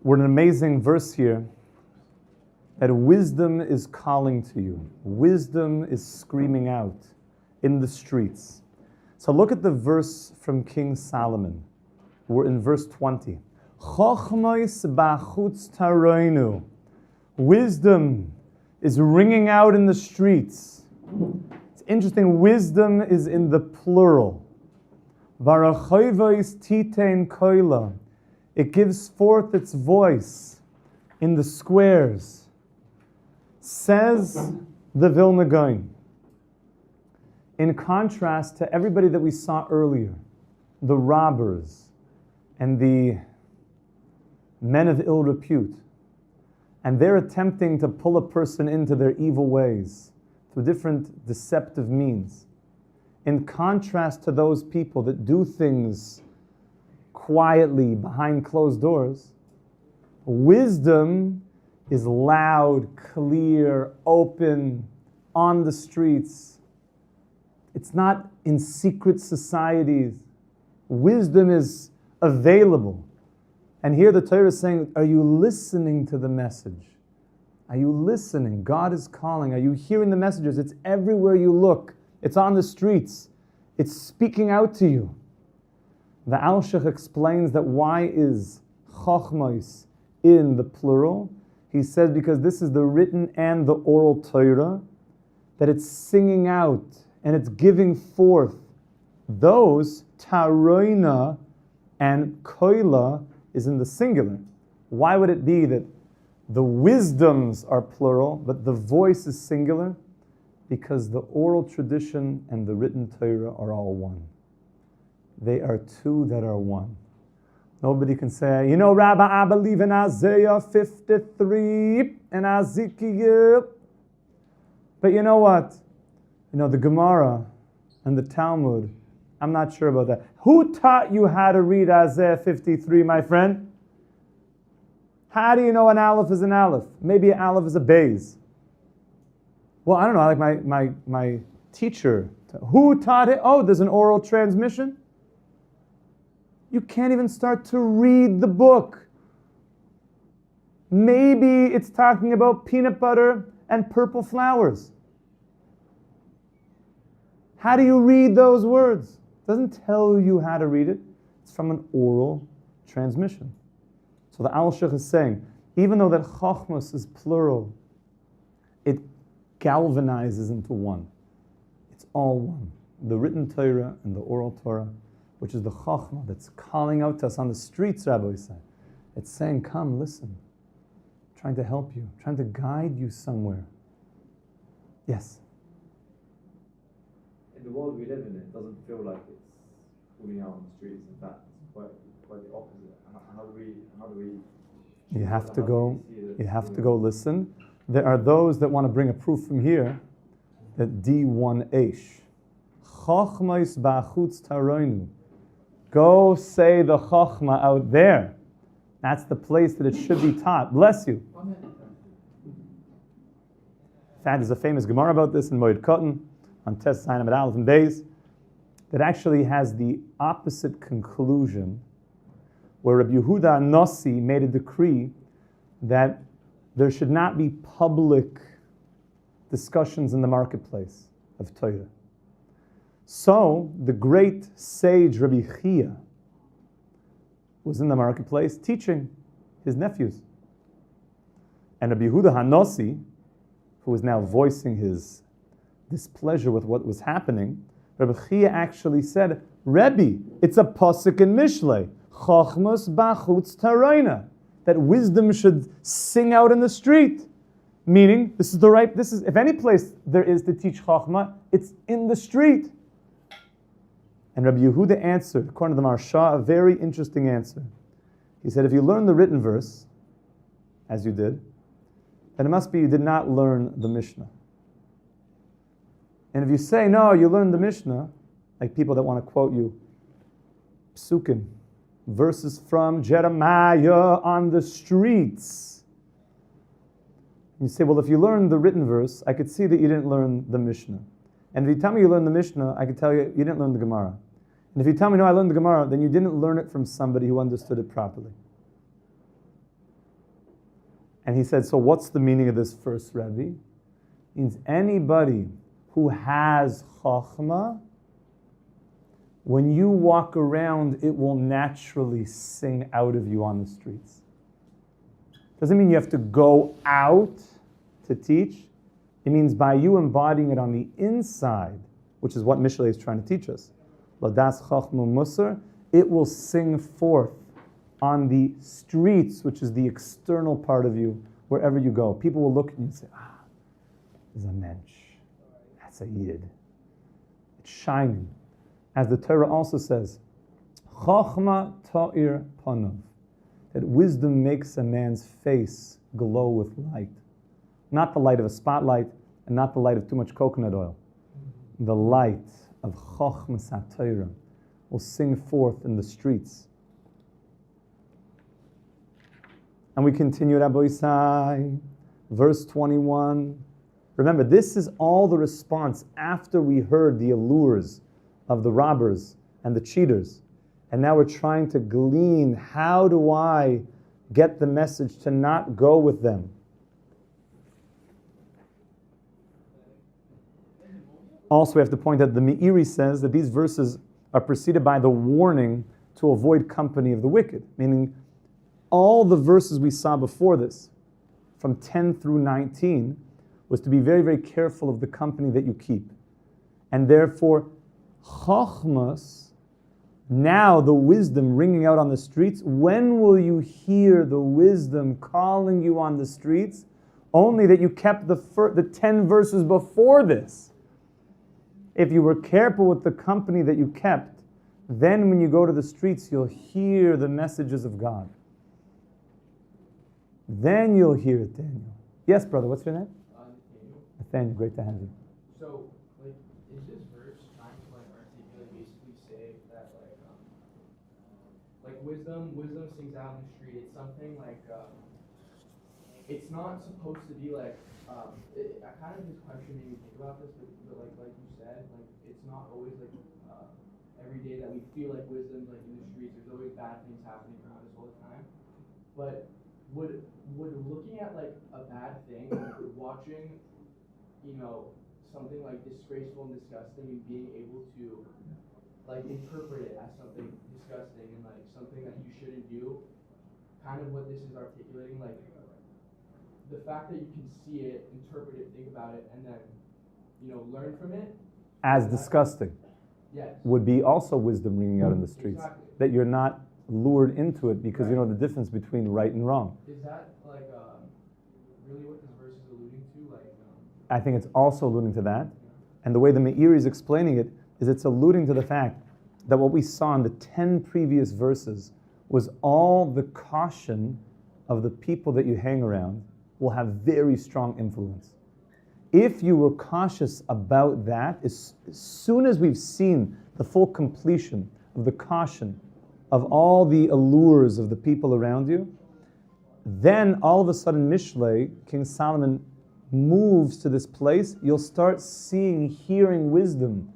We're in an amazing verse here that wisdom is calling to you. Wisdom is screaming out in the streets. So look at the verse from King Solomon. We're in verse 20. Chochmos b'chutz taroinu. Wisdom is ringing out in the streets. It's interesting, wisdom is in the plural. V'arachovos titein koila. It gives forth its voice in the squares. Says the Vilna Gaon. In contrast to everybody that we saw earlier, the robbers and the men of ill repute, and they're attempting to pull a person into their evil ways through different deceptive means. In contrast to those people that do things quietly behind closed doors, wisdom is loud, clear, open, on the streets. It's not in secret societies. Wisdom is available. And here the Torah is saying, are you listening to the message? Are you listening? God is calling. Are you hearing the messages? It's everywhere you look. It's on the streets. It's speaking out to you. The Al-Shech explains that why is Chochmos in the plural? He says because this is the written and the oral Torah, that it's singing out and it's giving forth those taroina, and koila is in the singular. Why would it be that the wisdoms are plural, but the voice is singular? Because the oral tradition and the written Torah are all one. They are two that are one. Nobody can say, Rabbi, I believe in Isaiah 53 and Ezekiel. But you know what? The Gemara and the Talmud, I'm not sure about that. Who taught you how to read Isaiah 53, my friend? How do you know an aleph is an aleph? Maybe an aleph is a beis. Well, I don't know, like my teacher. Who taught it? Oh, there's an oral transmission? You can't even start to read the book. Maybe it's talking about peanut butter and purple flowers. How do you read those words? It doesn't tell you how to read it. It's from an oral transmission. So the Al-Shech is saying, even though that Chochmos is plural, it galvanizes into one. It's all one. The written Torah and the oral Torah, which is the Chochmah that's calling out to us on the streets, Rabbi said. It's saying, come, listen. I'm trying to help you, I'm trying to guide you somewhere. Yes? In the world we live in, it doesn't feel like it's falling out on the streets. In fact, it's quite the opposite. How do we You have to go listen. There are those that want to bring a proof from here that D1 Eish. Chochmos b'chutz taroinu. Go say the Chochmah out there. That's the place that it should be taught. Bless you. In fact, there's a famous Gemara about this in Moed Katan, on Tes Zayin Amud Aleph and Beis, that actually has the opposite conclusion, where Rabbi Yehuda Nossi made a decree that there should not be public discussions in the marketplace of Torah. So, the great sage Rabbi Chia was in the marketplace teaching his nephews. And Rabbi Yehuda Hanossi, who was now voicing his displeasure with what was happening, Rabbi Chia actually said, Rebbe, it's a pasuk in Mishlei, Chochmos b'chutz taroina, that wisdom should sing out in the street. Meaning, this is if any place there is to teach Chochmah, it's in the street. And Rabbi Yehuda answered, according to the Maharsha, a very interesting answer. He said, if you learn the written verse, as you did, then it must be you did not learn the Mishnah. And if you say, no, you learned the Mishnah, like people that want to quote you, psukim, verses from Jeremiah on the streets. You say, well, if you learned the written verse, I could see that you didn't learn the Mishnah. And if you tell me you learned the Mishnah, I could tell you you didn't learn the Gemara. And if you tell me, no, I learned the Gemara, then you didn't learn it from somebody who understood it properly. And he said, so what's the meaning of this first Rebbe? It means anybody who has Chachma, when you walk around, it will naturally sing out of you on the streets. Doesn't mean you have to go out to teach. It means by you embodying it on the inside, which is what Mishlei is trying to teach us. Ladas Chachma Musar, it will sing forth on the streets, which is the external part of you, wherever you go. People will look at you and say, there's a mensch. That's a yid. It's shining. As the Torah also says, Chachma ta'ir panav, that wisdom makes a man's face glow with light. Not the light of a spotlight, and not the light of too much coconut oil. The light of Chachma Satira will sing forth in the streets. And we continue, Rabbi Isai, verse 21. Remember, this is all the response after we heard the allures of the robbers and the cheaters. And now we're trying to glean, how do I get the message to not go with them? Also, we have to point out the Meiri says that these verses are preceded by the warning to avoid company of the wicked, meaning all the verses we saw before this, from 10 through 19, was to be very, very careful of the company that you keep. And therefore, Chachmas, now the wisdom ringing out on the streets, when will you hear the wisdom calling you on the streets? Only that you kept the 10 verses before this. If you were careful with the company that you kept, then when you go to the streets, you'll hear the messages of God. Then you'll hear it, Daniel. Yes, brother, what's your name? Nathaniel. Nathaniel, great to have you. So, is this verse trying to articulate, basically say that wisdom sings out in the street? It's something it's not supposed to be I kind of just question maybe think about this, but like you said, it's not always every day that we feel like wisdom in the streets. There's always bad things happening around us all the time. But would looking at a bad thing, watching, something disgraceful and disgusting, and being able to interpret it as something disgusting and something that you shouldn't do, kind of what this is articulating, the fact that you can see it, interpret it, think about it, and then learn from it. As disgusting. Yes. Would be also wisdom ringing out in the streets. Exactly. That you're not lured into it because you know the difference between right and wrong. Is that really what this verse is alluding to? I think it's also alluding to that. And the way the Meiri is explaining it is it's alluding to the fact that what we saw in the 10 previous verses was all the caution of the people that you hang around will have very strong influence. If you were cautious about that, as soon as we've seen the full completion of the caution of all the allures of the people around you, then all of a sudden Mishlei, King Solomon, moves to this place. You'll start seeing, hearing wisdom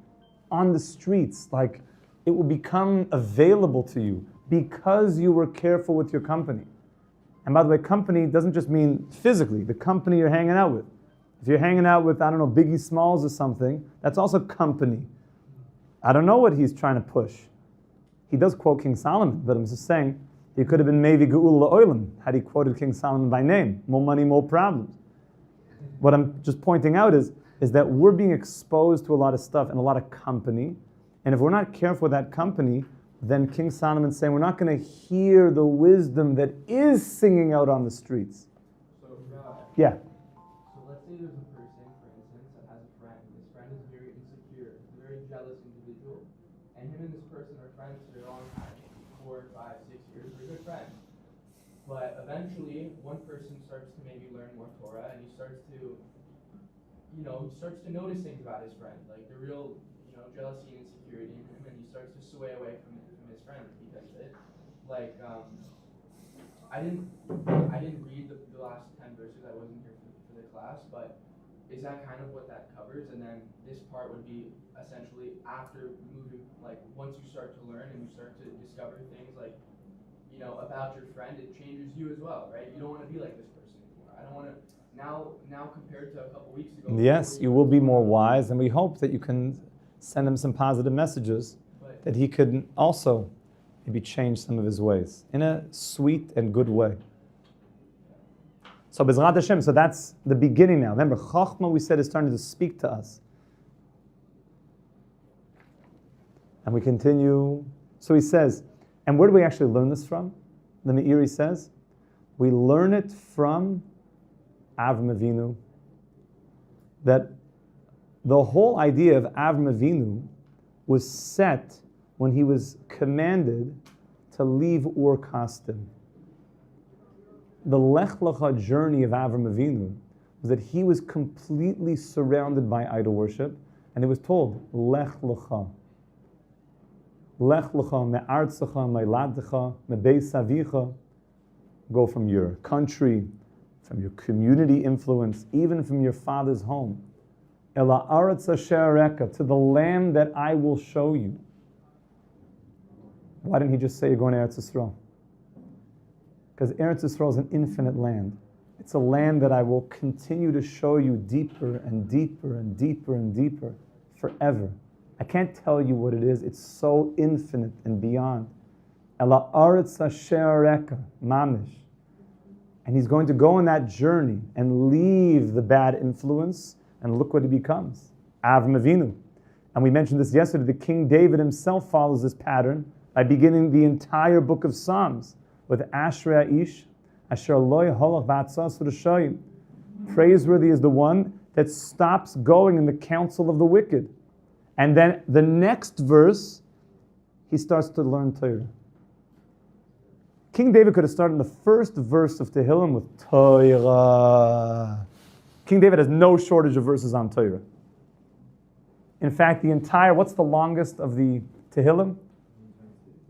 on the streets. It will become available to you because you were careful with your company. And by the way, company doesn't just mean physically, the company you're hanging out with. If you're hanging out with, Biggie Smalls or something, that's also company. I don't know what he's trying to push. He does quote King Solomon, but I'm just saying, he could have been Mevi Geula Oilam had he quoted King Solomon by name. More money, more problems. What I'm just pointing out is that we're being exposed to a lot of stuff and a lot of company. And if we're not careful with that company, then King Solomon's saying we're not going to hear the wisdom that is singing out on the streets. So, yeah. So let's say there's a person, for instance, that has a friend. This friend is very insecure, a very jealous individual, and him and this person are friends for a long time, 4, 5, 6 years. They're good friends. But eventually, one person starts to maybe learn more Torah, and he starts to notice things about his friend, like the real, jealousy and insecurity in him, and he starts to sway away from his friend because of it. I didn't read the last 10 verses. I wasn't here for the class, but is that kind of what that covers? And then this part would be essentially after moving, once you start to learn and you start to discover things about your friend, it changes you as well, right? You don't want to be like this person anymore. I don't want to now compared to a couple weeks ago. Yes, you will be more wise, and we hope that you can send him some positive messages that he could also maybe change some of his ways in a sweet and good way. So Bezrat Hashem, so that's the beginning now. Remember, Chochmah, we said, is starting to speak to us. And we continue. So he says, and where do we actually learn this from? The Meiri says, we learn it from Avram Avinu, that the whole idea of Avram Avinu was set when he was commanded to leave Ur Kasdim. The Lech Lecha journey of Avram Avinu was that he was completely surrounded by idol worship, and he was told, Lech Lecha. Lech Lecha me'artzecha me'laddecha me'beis avicha. Go from your country, from your community influence, even from your father's home. Ela aretz asher areka, to the land that I will show you. Why didn't he just say you're going to Eretz Yisrael? Because Eretz Yisrael is an infinite land. It's a land that I will continue to show you deeper and deeper and deeper and deeper forever. I can't tell you what it is. It's so infinite and beyond. Ela aretz asher areka, mamish. And he's going to go on that journey and leave the bad influence, and look what he becomes. Avram Avinu. And we mentioned this yesterday. The King David himself follows this pattern by beginning the entire book of Psalms with Ashrei Ish, Asher lo yeholach b'atzos r'shoyim. Praiseworthy is the one that stops going in the counsel of the wicked. And then the next verse, he starts to learn Torah. King David could have started in the first verse of Tehillim with Torah. King David has no shortage of verses on Torah. In fact, the entire, what's the longest of the Tehillim?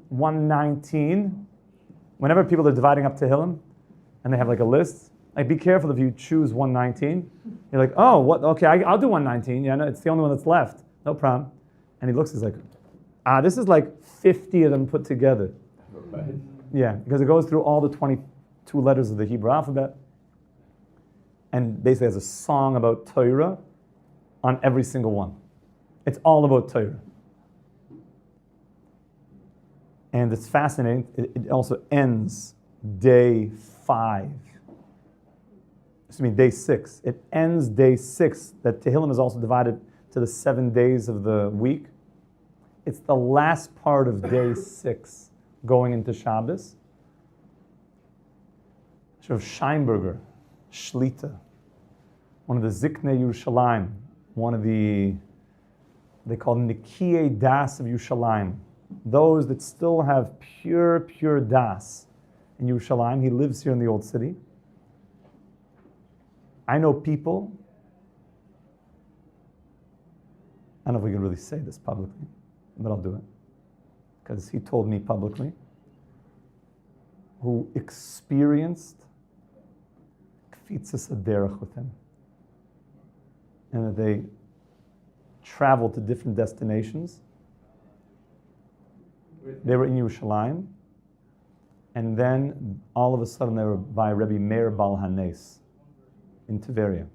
119. Whenever people are dividing up Tehillim, and they have like a list, like be careful if you choose 119. You're like, oh, what? Okay, I'll do 119. Yeah, no, it's the only one that's left. No problem. And he looks, he's like, this is like 50 of them put together. Right. Yeah, because it goes through all the 22 letters of the Hebrew alphabet, and basically has a song about Torah on every single one. It's all about Torah. And it's fascinating. It also ends day 6. It ends day 6. That Tehillim is also divided to the 7 days of the week. It's the last part of day 6 going into Shabbos. Rav Scheinberger, Shlita, one of the Ziknei Yerushalayim, one of the, they call Nikiyei Das of Yerushalayim, those that still have pure Das in Yerushalayim. He lives here in the Old City. I know people, I don't know if we can really say this publicly, but I'll do it, because he told me publicly, who experienced Kfitzas Aderech with him. And that they traveled to different destinations. They were in Yerushalayim, and then all of a sudden they were by Rebbe Meir Baal HaNes in Tiberia.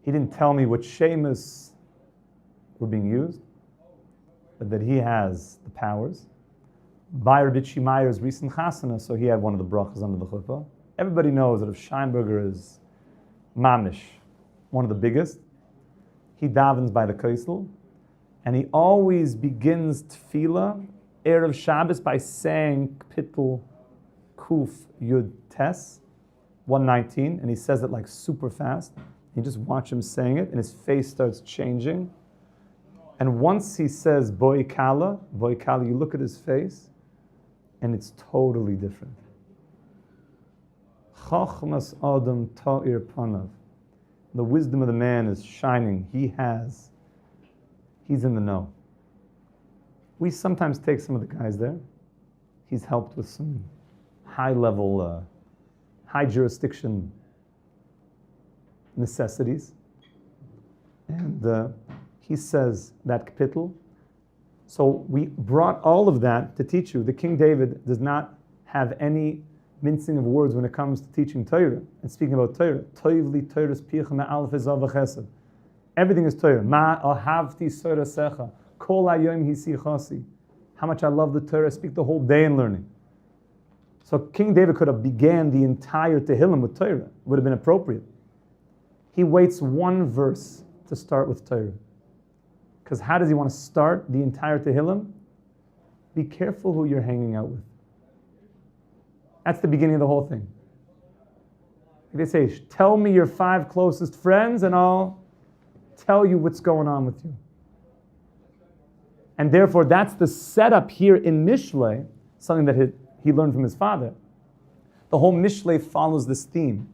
He didn't tell me what shemus were being used, but that he has the powers. By Rabbi Shimeyer's recent chasana, so he had one of the brachas under the chuppah. Everybody knows that if Scheinberger is mamish, one of the biggest, he davens by the kaisel, and he always begins tefillah, Erev Shabbos, by saying Kpitel Kuf Yud Tes, 119, and he says it like super fast. You just watch him saying it, and his face starts changing. And once he says Boi Kala, you look at his face, and it's totally different. Chachmas Adam Ta'ir Panav. The wisdom of the man is shining. He's in the know. We sometimes take some of the guys there. He's helped with some high-level, high-jurisdiction necessities. And he says that kapitel. So we brought all of that to teach you. The King David does not have any mincing of words when it comes to teaching Torah and speaking about Torah. Toivli Torah's picha me'alef ezav v'chesed. Everything is Torah. Ma ahavti Torah secha. Kol hayom hisichasi. How much I love the Torah. I speak the whole day in learning. So King David could have began the entire Tehillim with Torah. It would have been appropriate. He waits one verse to start with Torah. Because how does he want to start the entire Tehillim? Be careful who you're hanging out with. That's the beginning of the whole thing. They say, tell me your 5 closest friends and I'll tell you what's going on with you. And therefore, that's the setup here in Mishlei, something that he learned from his father. The whole Mishlei follows this theme.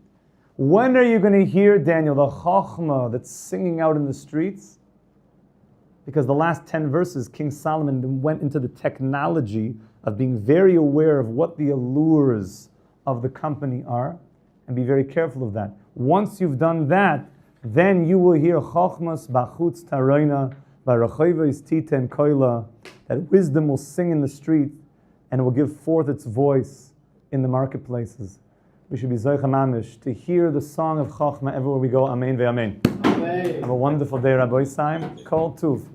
When are you going to hear, Daniel, the Chochmah that's singing out in the streets? Because the last 10 verses, King Solomon went into the technology of being very aware of what the allures of the company are, and be very careful of that. Once you've done that, then you will hear Chochmas Bachutz Taroina, Barachayvos Titen Koila, that wisdom will sing in the street and it will give forth its voice in the marketplaces. We should be Zoicha Mamish to hear the song of Chochmah everywhere we go. Amen ve'amen. Amen. Have a wonderful day, Rabbi Isai. Kol Tuv.